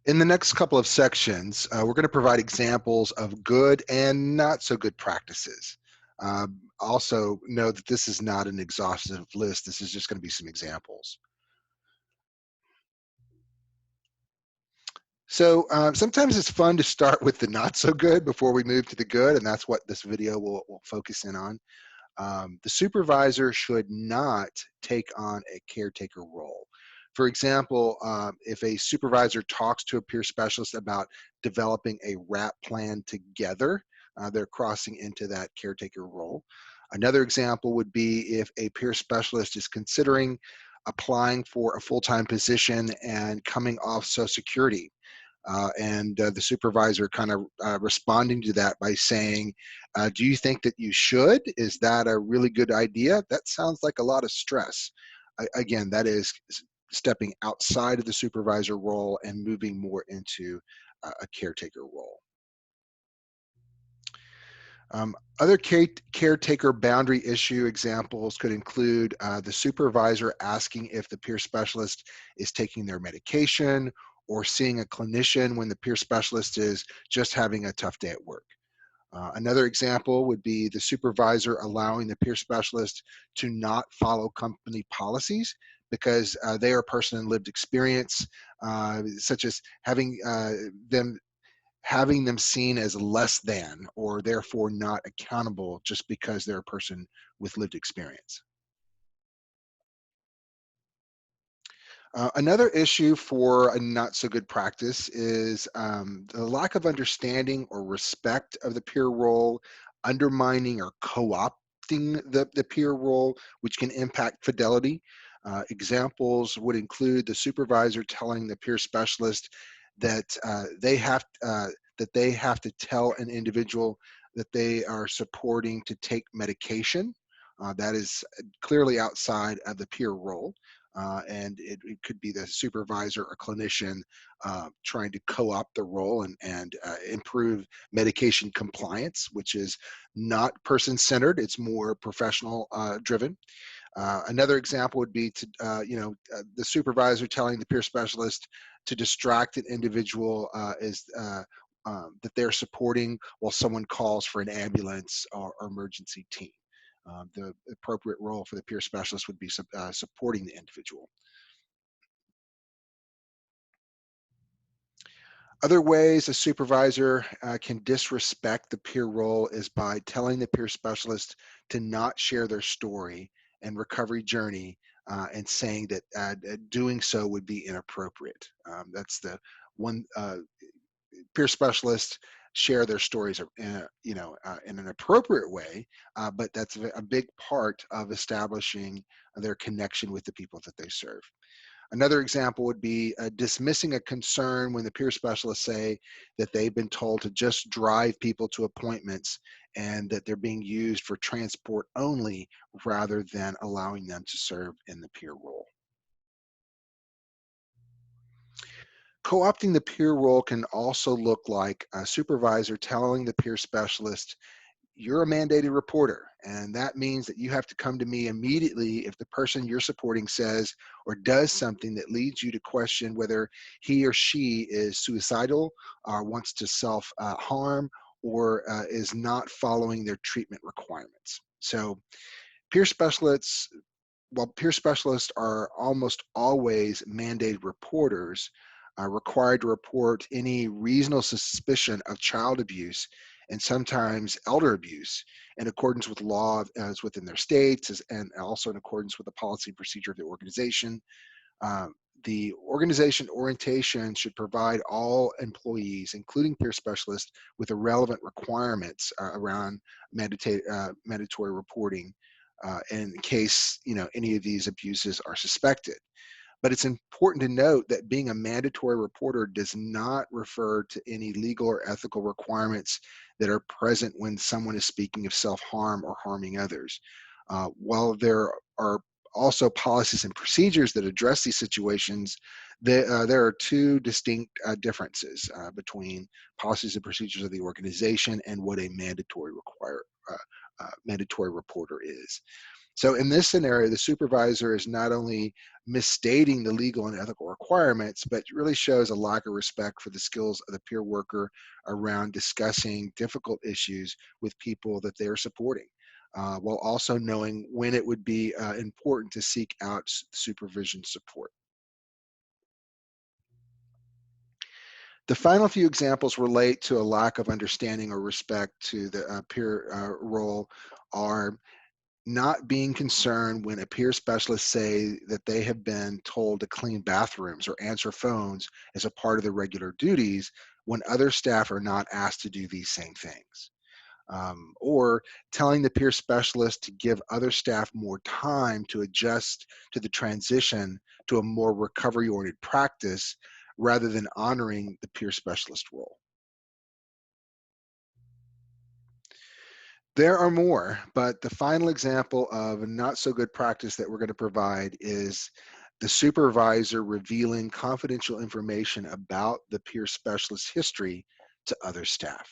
In the next couple of sections, we're going to provide examples of good and not so good practices. Also, know that this is not an exhaustive list. This is just going to be some examples. So sometimes it's fun to start with the not so good before we move to the good, and that's what this video will focus in on. The supervisor should not take on a caretaker role. For example, if a supervisor talks to a peer specialist about developing a RAP plan together, they're crossing into that caretaker role. Another example would be if a peer specialist is considering applying for a full-time position and coming off Social Security. And the supervisor kind of responding to that by saying, do you think that you should? Is that a really good idea? That sounds like a lot of stress. Again, that is stepping outside of the supervisor role and moving more into a caretaker role. Other caretaker boundary issue examples could include the supervisor asking if the peer specialist is taking their medication or seeing a clinician when the peer specialist is just having a tough day at work. Another example would be the supervisor allowing the peer specialist to not follow company policies because they are a person in lived experience, such as having them seen as less than or therefore not accountable just because they're a person with lived experience. Another issue for a not so good practice is the lack of understanding or respect of the peer role, undermining or co-opting the peer role, which can impact fidelity. Examples would include the supervisor telling the peer specialist that they have to tell an individual that they are supporting to take medication. That is clearly outside of the peer role. And it could be the supervisor or clinician trying to co-opt the role and improve medication compliance, which is not person-centered, it's more professional driven. Another example would be the supervisor telling the peer specialist to distract an individual that they're supporting while someone calls for an ambulance or emergency team. The appropriate role for the peer specialist would be supporting the individual. Other ways a supervisor can disrespect the peer role is by telling the peer specialist to not share their story and recovery journey and saying that doing so would be inappropriate. That's the one peer specialists share their stories in an appropriate way, but that's a big part of establishing their connection with the people that they serve. Another example would be dismissing a concern when the peer specialists say that they've been told to just drive people to appointments and that they're being used for transport only rather than allowing them to serve in the peer role. Co-opting the peer role can also look like a supervisor telling the peer specialist, you're a mandated reporter, and that means that you have to come to me immediately if the person you're supporting says or does something that leads you to question whether he or she is suicidal or wants to self-harm or is not following their treatment requirements. So peer specialists, while peer specialists are almost always mandated reporters, are required to report any reasonable suspicion of child abuse and sometimes elder abuse in accordance with law as within their states and also in accordance with the policy and procedure of the organization. Uh, the organization orientation should provide all employees, including peer specialists, with the relevant requirements around mandatory reporting in case any of these abuses are suspected. But it's important to note that being a mandatory reporter does not refer to any legal or ethical requirements that are present when someone is speaking of self-harm or harming others. While there are also policies and procedures that address these situations, there are two distinct differences between policies and procedures of the organization and what a mandatory reporter is. So in this scenario, the supervisor is not only misstating the legal and ethical requirements, but really shows a lack of respect for the skills of the peer worker around discussing difficult issues with people that they're supporting, while also knowing when it would be important to seek out supervision support. The final few examples relate to a lack of understanding or respect to the peer role are not being concerned when a peer specialist say that they have been told to clean bathrooms or answer phones as a part of their regular duties when other staff are not asked to do these same things. Or telling the peer specialist to give other staff more time to adjust to the transition to a more recovery oriented practice rather than honoring the peer specialist role. There are more, but the final example of a not so good practice that we're going to provide is the supervisor revealing confidential information about the peer specialist's history to other staff.